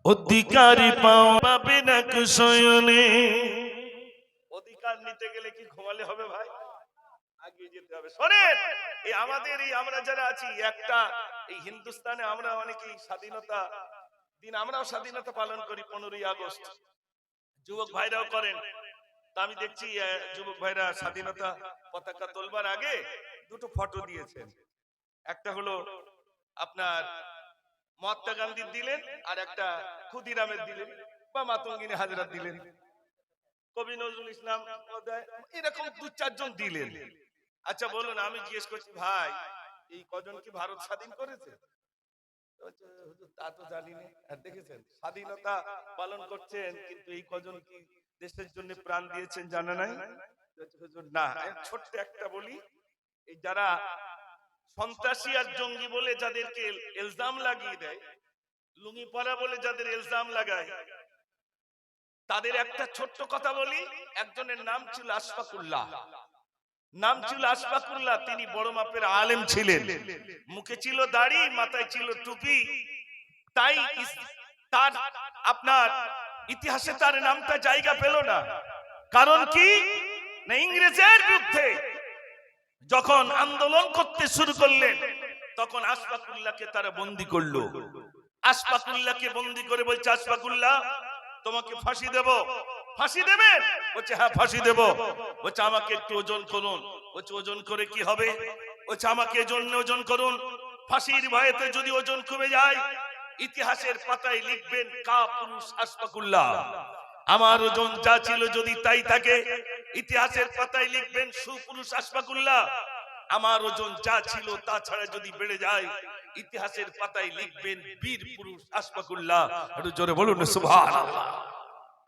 অধিকারী পাবে না কুশয়নে। অধিকার নিতে গেলে কি ঘুমালে হবে ভাই? আগে যেতে হবে। শোনেন, এই আমাদের এই আমরা যারা আছি একটা এই হিন্দুস্তানে আমরা অনেকেই স্বাধীনতা দিন আমরাও স্বাধীনতা পালন করি 15ই আগস্ট। যুবক ভাইরাও করেন। তা আমি দেখছি যুবক ভাইরা স্বাধীনতা পতাকা তোলবার আগে দুটো ফটো দিয়েছেন। একটা হলো আপনার মহাত্মা গান্ধীর দিলেন, আর একটা ক্ষুদিরামের দিলেন বা মাতঙ্গিনী হাজরার দিলেন, কবি নজরুল ইসলাম, এরকম দু চারজন দিলেন। আচ্ছা বলুন, আমি জিজ্ঞেস করছি ভাই এই কজন কি ভারত স্বাধীন করেছে? তা তো জানি না। আর দেখেছেন স্বাধীনতা পালন করছেন, কিন্তু এই কজন কি দেশের জন্য প্রাণ দিয়েছেন জানা নাই? না। ছোট্ট একটা বলি, এই যারা সন্ত্রাসী আর জঙ্গি বলে যাদেরকে ইলজাম লাগিয়ে দেয়, লুঙ্গি পরা বলে যাদের ইলজাম লাগায়, তাদের একটা ছোট্ট কথা বলি। একজনের নাম ছিল আশফাকুল্লাহ। নাম ছিল আশফাকুল্লাহ। তিনি বড় মাপের আলেম ছিলেন, মুখে ছিল দাড়ি, মাথায় ছিল টুপি। তাই তার আপনার ইতিহাসে তার নামটা জায়গা পেল না। কারণ কি না, ইংরেজের বিরুদ্ধে যখন আন্দোলন করতে শুরু করলেন তখন আশফাকুল্লাহকে তারা বন্দী করলো। আশফাকুল্লাহকে বন্দী করে বলছে, আশফাকুল্লাহ তোমাকে ফাঁসি দেব। ফাঁসি দেবেন? বলছে হ্যাঁ ফাঁসি দেব। বলছে আমাকে একটু ওজন করুন। বলছে ওজন করে কি হবে? বলছে আমাকে এজন্য ওজন করুন, ফাঁসির ভয়েতে যদি ওজন কমে যায় ইতিহাসের পাতায় লিখবেন কা পুরুষ আশফাকুল্লাহ। আমার ওজন যা ছিল যদি তাই থাকে ইতিহাসের পাতায় লিখবেন সুপুরুষ আশফাকুল্লাহ। আমার ওজন যা ছিল তা ছাড়া যদি বেড়ে যায় ইতিহাসের পাতায় লিখবেন বীর পুরুষ আশফাকুল্লাহ। একটু জোরে বলুন সুবহানাল্লাহ।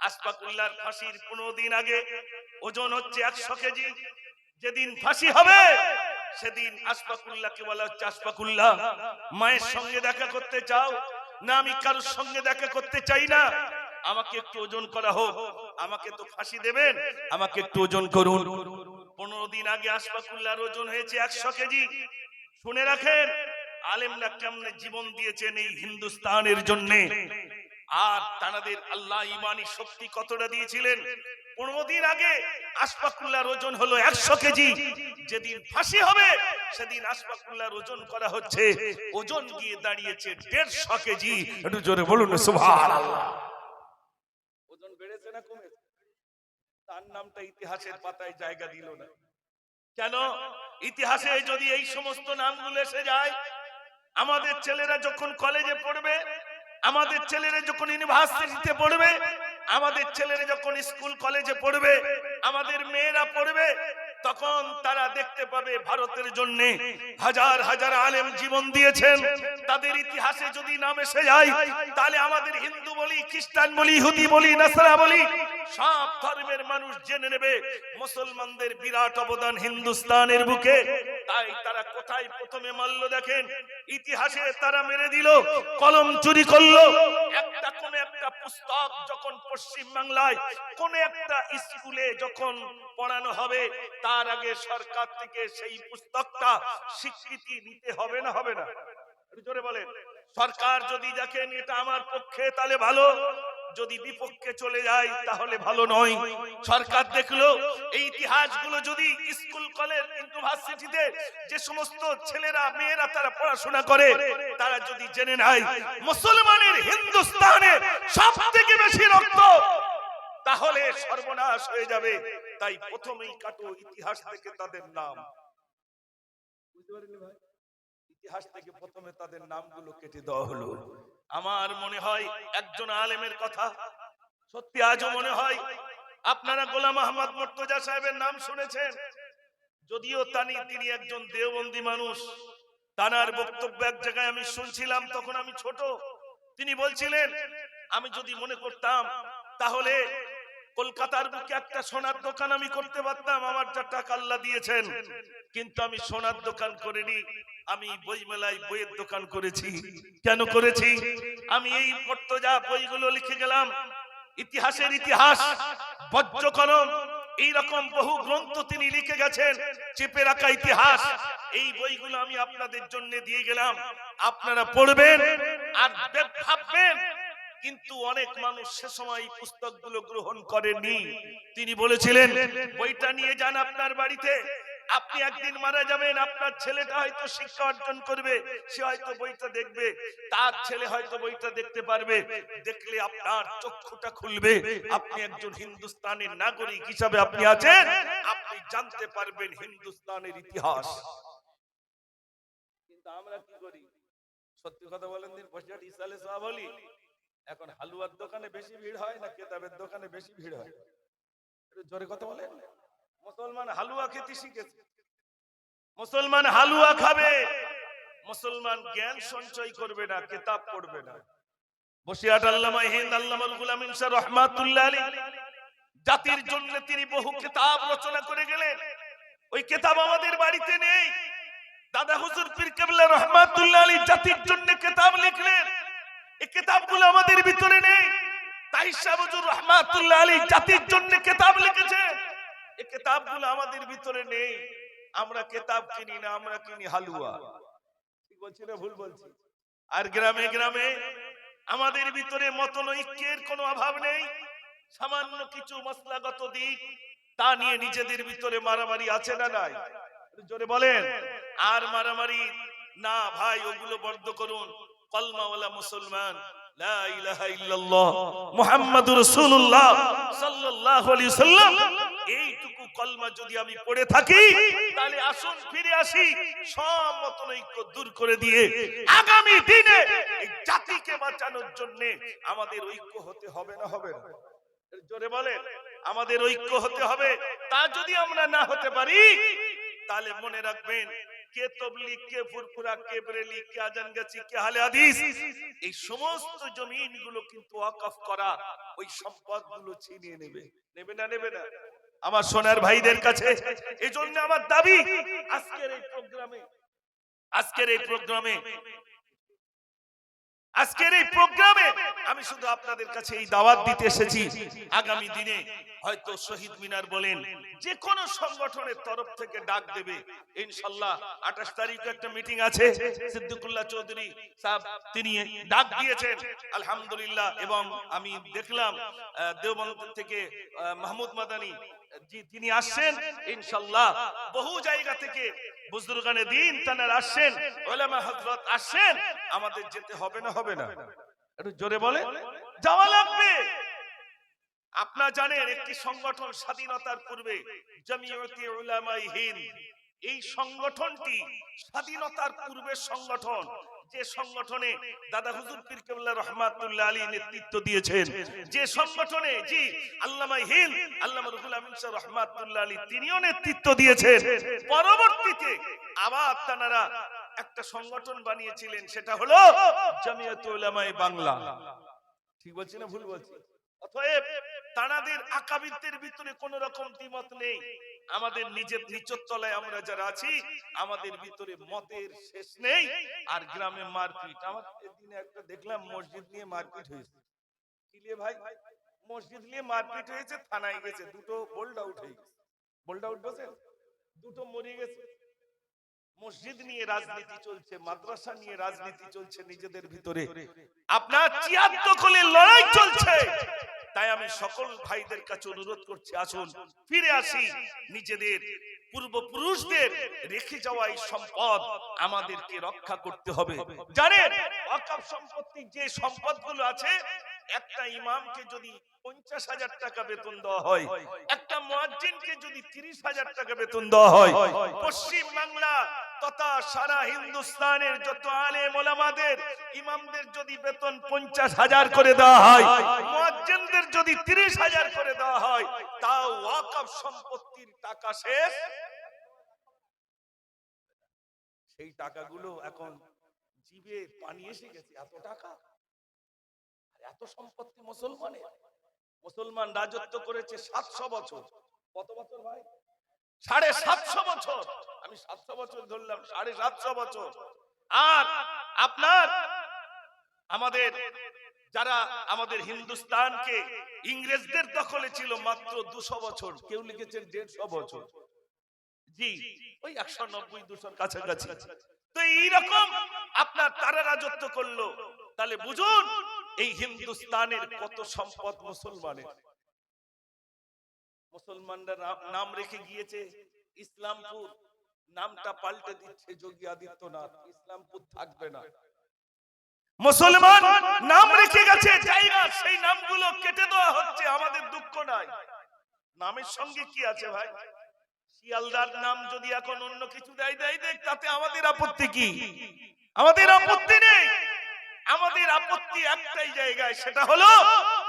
আশফাকুল্লাহর ফাঁসির 15 দিন আগে ওজন হচ্ছে 100 কেজি। যেদিন ফাঁসি হবে সেদিন আশফাকুল্লাহকে বলা হচ্ছে, আশফাকুল্লাহ মায়ের সঙ্গে দেখা করতে চাও? না আমি কারোর সঙ্গে দেখা করতে চাই না, আমাকে একটু ওজন করা হোক। আমাকে তো ফাঁসি দেবেন, আমাকে একটু ওজন করুন। 15 দিন আগে আশফাকুল্লাহর ওজন হয়েছে 100 কেজি। শুনে রাখেন আলেমরা কেমনে জীবন দিয়েছেন এই হিন্দুস্তানের জন্য, আর তাদের আল্লাহ ইমানি শক্তি কতটা দিয়েছিলেন। 15 দিন আগে আশফাকুল্লাহর ওজন হলো 100 কেজি। যেদিন ফাঁসি হবে সেদিন আশফাকুল্লাহর ওজন করা হচ্ছে, ওজন গিয়ে দাঁড়িয়েছে 150 কেজি। একটু জোরে বলুন সুবহানাল্লাহ। ওজন বেড়েছে না কমেছে? তার নামটা ইতিহাসের পাতায় জায়গা দিল না কেন? ইতিহাসে যদি এই সমস্ত নামগুলো এসে যায়, আমাদের ছেলেরা যখন কলেজে পড়বে, আমাদের ছেলেরা যখন ইউনিভার্সিটিতে পড়বে, আমাদের ছেলেরা যখন স্কুল কলেজে পড়বে, আমাদের মেয়েরা পড়বে, তখন তারা দেখতে পাবে ভারতের জন্য হাজার হাজার আলেম জীবন দিয়েছেন। তাদের ইতিহাসে যদি নাম এসে যায় তাহলে আমাদের হিন্দু বলি, খ্রিস্টান বলি, ইহুদি বলি, নাসারা বলি, সব ধর্মের মানুষ জেনে নেবে মুসলমানদের বিরাট অবদান হিন্দুস্তানের বুকে। তাই তারা কোথায় প্রথমে মারলো দেখেন, ইতিহাসে তারা মেরে দিল, কলম চুরি করলো। একটা কোন একটা পুস্তক যখন পশ্চিম বাংলায় কোন একটা স্কুলে যখন পড়ানো হবে, তার আগে সরকার থেকে সেই পুস্তকটা স্বীকৃতি নিতে হবে না হবে না? জোরে বলেন। সরকার যদি দেখেন এটা আমার পক্ষে তাহলে ভালো, যদি বিপক্ষে চলে যায় তাহলে ভালো নয়। সরকার দেখলো এই ইতিহাসগুলো যদি স্কুল কলেজ ইউনিভার্সিটিতে যে সমস্ত ছেলেরা মেয়েরা তারা পড়াশোনা করে, তারা যদি জেনে নেয় মুসলমানের হিন্দুস্তানে সবথেকে বেশি রক্ত, তাহলে সর্বনাশ হয়ে যাবে। তাই প্রথমেই কাটো ইতিহাস থেকে তাদের নাম। বুঝতে পারেননি ভাই? ইতিহাস থেকে প্রথমে তাদের নামগুলো কেটে দেওয়া হলো। আমার মনে হয় একজন আলেমের কথা সত্যি আজও মনে হয়। আপনারা গোলাম আহমদ মুর্তজা সাহেবের নাম শুনেছেন, যদিও তিনি একজন দেওবন্দি মানুষ। তানার বক্তব্য এক জায়গায় আমি শুনছিলাম, তখন আমি ছোট। তিনি বলছিলেন আমি যদি মনে করতাম তাহলে কলকাতার বুকে একটা সোনার দোকান আমি করতে পারতাম, আমার যা টাকা আল্লাহ দিয়েছেন। কিন্তু আমি সোনার দোকান করিনি, আমি বই মেলায় বইয়ের দোকান করেছি। কেন করেছি? আমি এই মুর্তজা বইগুলো লিখে গেলাম, ইতিহাসের ইতিহাস, বজ্রকলম, এইরকম বহু গ্রন্থ তিনি লিখে গেছেন, চেপে রাখা ইতিহাস। এই বইগুলো আমি আপনাদের জন্য দিয়ে গেলাম, আপনারা পড়বেন আর ভাববেন কিন্তু অনেক মানুষ সে সময় পুস্তকগুলো গ্রহণ করেনি। তিনি বলেছিলেন বইটা নিয়ে যান আপনার বাড়িতে, আপনি একদিন মারা যাবেন, আপনার ছেলেটা হয়তো শিক্ষা অর্জন করবে, সে হয়তো বইটা দেখবে, তার ছেলে হয়তো বইটা দেখতে পারবে, দেখলে আপনার চক্ষুটা খুলবে, আপনি একজন হিন্দুস্তানের নাগরিক হিসাবে আপনি আছেন, আপনি জানতে পারবেন হিন্দুস্তানের ইতিহাস। কিন্তু আমরা কি করি, সত্যি কথা বলেন দিন, বসে ইসালে সব বলি, এখন হালুয়ার দোকানে বেশি ভিড় হয় না কেতাবের দোকানে বেশি ভিড় হয়? জোরে কথা বলেন। মুসলমান হালুয়া খেতে শিখেছে, মুসলমান হালুয়া খাবে, মুসলমান জ্ঞান সঞ্চয় করবে না, কিতাব পড়বে না। বসিরহাট আল্লামা হিন্দ আল্লামাল গুলামিন শাহ রাহমাতুল্লাহ আলাইহি জাতির জন্য তিনি বহু কিতাব রচনা করে গেলেন। ওই কিতাব আমাদের বাড়িতে নেই। দাদা হুজুর পীর কেবলা রাহমাতুল্লাহ আলাইহি জাতির জন্য কিতাব লিখলেন, এই কিতাবগুলো আমাদের ভিতরে নেই। তাহির শাহ হুজুর রাহমাতুল্লাহ আলাইহি জাতির জন্য কিতাব লিখেছেন, এই কিতাবগুলো আমাদের ভিতরে নেই। আমরা কিতাব কিনি না, আমরা কিনি হালুয়া। ঠিক বলছি না ভুল বলছি? আর গ্রামে গ্রামে আমাদের ভিতরে মতনৈক্যের কোনো অভাব নেই। সামান্য কিছু মশলাগত দিক, তা নিয়ে নিজেদের ভিতরে মারামারি আছে না নাই? জোরে বলেন। আর মারামারি না ভাই, ওগুলো বন্ধ করুন। কলমাওয়ালা মুসলমান, লা ইলাহা ইল্লাল্লাহ মুহাম্মাদুর রাসূলুল্লাহ সাল্লাল্লাহু আলাইহি ওয়াসাল্লাম, এইটুকু কলমা যদি আমি পড়ে থাকি, তাহলে আসুন ফিরে আসি, সব মতনৈক্য দূর করে দিয়ে আগামী দিনে এই জাতিকে বাঁচানোর জন্য আমাদের ঐক্য হতে হবে না হবে না? জোরে বলেন। আমাদের ঐক্য হতে হবে। তা যদি আমরা না হতে পারি, তাহলে মনে রাখবেন, কে তবলিগ, কে ফুরফুরা, কে বরেলি, কে আজানগাছি, কে আহলে হাদিস, এই সমস্ত জমিনগুলো কিন্তু ওয়াকফ করা, ওই সম্পদগুলো ছিনিয়ে নেবে। নেবে না নেবে না? আমার সোনার ভাইদের কাছে এজন্য আমার দাবি, আজকের এই প্রোগ্রামে আমি শুধু আপনাদের কাছে এই দাওয়াত দিতে এসেছি, আগামী দিনে হয়তো শহীদ মিনার বলেন, যে কোনো সংগঠনের তরফ থেকে ডাক দেবে ইনশাআল্লাহ। 28 তারিখে একটা মিটিং আছে, সিদ্দিকুল্লাহ চৌধুরী সাহেব তিনি ডাক দিয়েছেন আলহামদুলিল্লাহ। এবং আমি দেখলাম দেওবন্দ থেকে মাহমুদ মাদানী জি তিনি আসছেন ইনশাআল্লাহ। বহু জায়গা থেকে বুজুর্গানে দ্বীন তারা আসছেন, উলামা হযরত আসছেন। আমাদের যেতে হবে না হবে না? একটু জোরে বলে। যাওয়া লাগবে। আপনারা জানেন একটি সংগঠন স্বাধীনতার পূর্বে, জামিয়াতে উলামায়ে হিন্দ, এই সংগঠনটি স্বাধীনতার পূর্বের সংগঠন, যে সংগঠনে দাদা হুজুর পীর কেবলা রাহমাতুল্লাহ আলাইহি নেতৃত্ব দিয়েছেন, যে সংগঠনে জি আল্লামা হিন্দ আল্লামা রুহুল আমিন শাহ রাহমাতুল্লাহ আলাইহি তিনিও নেতৃত্ব দিয়েছেন। পরবর্তীতে আবার তারা একটা সংগঠন বানিয়েছিলেন, সেটা হলো জামিয়াতে উলামায়ে বাংলা। ঠিক বলছি না ভুল বলছি? অতএব তানাদের আকাবিরদের ভিতরে কোন রকম দ্বিমত নেই। আমাদের নিজের নিচের তলায় আমরা যারা আছি, আমাদের ভিতরে মতের শেষ নেই। আর গ্রামে মারপিট, আমার দিনে একটা দেখলাম মসজিদ নিয়ে মারপিট হয়েছে। কি নিয়ে ভাই? মসজিদ নিয়ে মারপিট হয়েছে, থানায় গেছে, দুটো বোল্ড আউট হয়ে গেছে। বোল্ড আউট বলছেন, দুটো মরে গেছে। মসজিদ নিয়ে রাজনীতি চলছে, মাদ্রাসা নিয়ে রাজনীতি চলছে নিজেদের ভিতরে, আপনার চিয়ার দখলে লড়াই চলছে। তাই আমি সকল ভাইদের কাছে অনুরোধ করছি, আসুন ফিরে আসি, নিজেদের পূর্বপুরুষদের রেখে যাওয়া এই সম্পদ আমাদেরকে রক্ষা করতে হবে। জানেন ওয়াকফ সম্পত্তি যে সম্পদগুলো আছে, একটা ইমামকে যদি 50,000 টাকা বেতন দেওয়া হয়, একটা মুয়াজ্জিনকে যদি 30,000 টাকা বেতন দেওয়া হয়, পশ্চিম বাংলা তথা সারা হিন্দুস্তানের যত আলেম ওলামাদের ইমামদের যদি বেতন 50,000 করে দেওয়া হয়, মুয়াজ্জিনদের যদি 30,000 করে দেওয়া হয়, তাও ওয়াকফ সম্পত্তির টাকা শেষ। সেই টাকাগুলো এখন জিভে পানি এসে গেছে, এত টাকা, এত সম্পত্তি মুসলমানের। মুসলমান রাজত্ব করেছে 700 বছর। কত বছর ভাই? 750 বছর। আমি 700 বছর ধরলাম, 750 বছর। আর আপনার আমাদের যারা আমাদের হিন্দুস্তানকে ইংরেজদের দখলে ছিল মাত্র 200 বছর, কেউ লিখেছেন 150 বছর। জি ওই 190-200 কাছাকাছি। তো এইরকম আপনার তারা রাজত্ব করলো। তাহলে বুঝুন এই হিন্দুস্তানের কত সম্পদ মুসলমানের। মুসলমানরা নাম রেখে গিয়েছে ইসলামপুর, নামটা পাল্টে দিচ্ছে যোগী আদিত্যনাথ, ইসলামপুর থাকবে না। মুসলমান নাম রেখে গেছে জায়গা, সেই নামগুলো কেটে দেওয়া হচ্ছে, আমাদের দুঃখ নাই। নামের সঙ্গে কি আছে ভাই? শিয়ালদার নাম যদি এখন অন্য কিছু দেয় দেখ, তাতে আমাদের আপত্তি কি? আমাদের আপত্তি নেই। আমাদের আপত্তি একটাই জায়গায়, সেটা হলো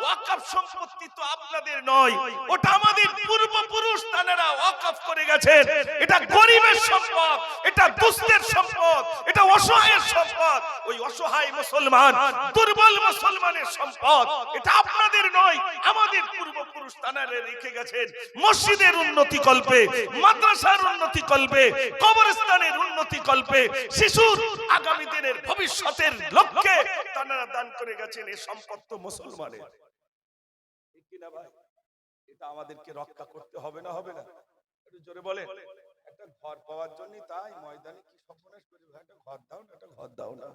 ওয়াকফ সম্পত্তি তো আপনাদের নয়, ওটা আমাদের পূর্বপুরুষ তারা ওয়াকফ করে গেছেন। এটা গরিবের সম্পদ, এটা দুস্থের সম্পদ, এটা অসহায়ের সম্পদ। ওই অসহায় মুসলমান, দুর্বল মুসলমানের সম্পদ, এটা আপনাদের নয়, আমাদের পূর্বপুরুষ তারা রেখে গেছেন। মসজিদের উন্নতি কল্পে, মাদ্রাসার উন্নতি কল্পে, কবরস্থানের উন্নতি কল্পে, শিশুর আগামী দিনের ভবিষ্যতের লক্ষ্যে তারা দান করে গেছেন। এই সম্পদ তো মুসলমানের, ঠিক কি না ভাই? এটা আমাদেরকে রক্ষা করতে হবে না? হবে না? একটু জোরে বলেন। একটা ঘর পাওয়ার জন্য তাই ময়দানে কি সর্বনাশ করে ভাই, একটা ঘর দাও না, একটা ঘর দাও না।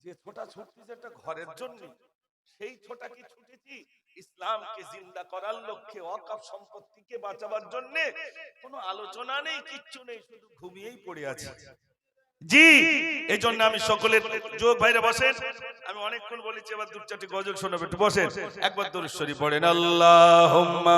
যে ছোটা ছুটতেছে একটা ঘরের জন্য, সেই ছোটা কি ছুটেছি ইসলামকে জিন্দা করার লক্ষ্যে, ওয়াকফ সম্পত্তিকে বাঁচাবার জন্য? কোনো আলোচনা নেই, কিচ্ছু নেই, শুধু ঘুমিয়েই পড়ে আছে। জি, এই জন্য আমি সকলের যোগ ভাইরা বসেন, আমি অনেকক্ষণ বলেছি, এবার দু চারটি গজল শোনাবে, একটু বসেন, একবার দরুদ শরীফ পড়েন। আল্লাহুম্মা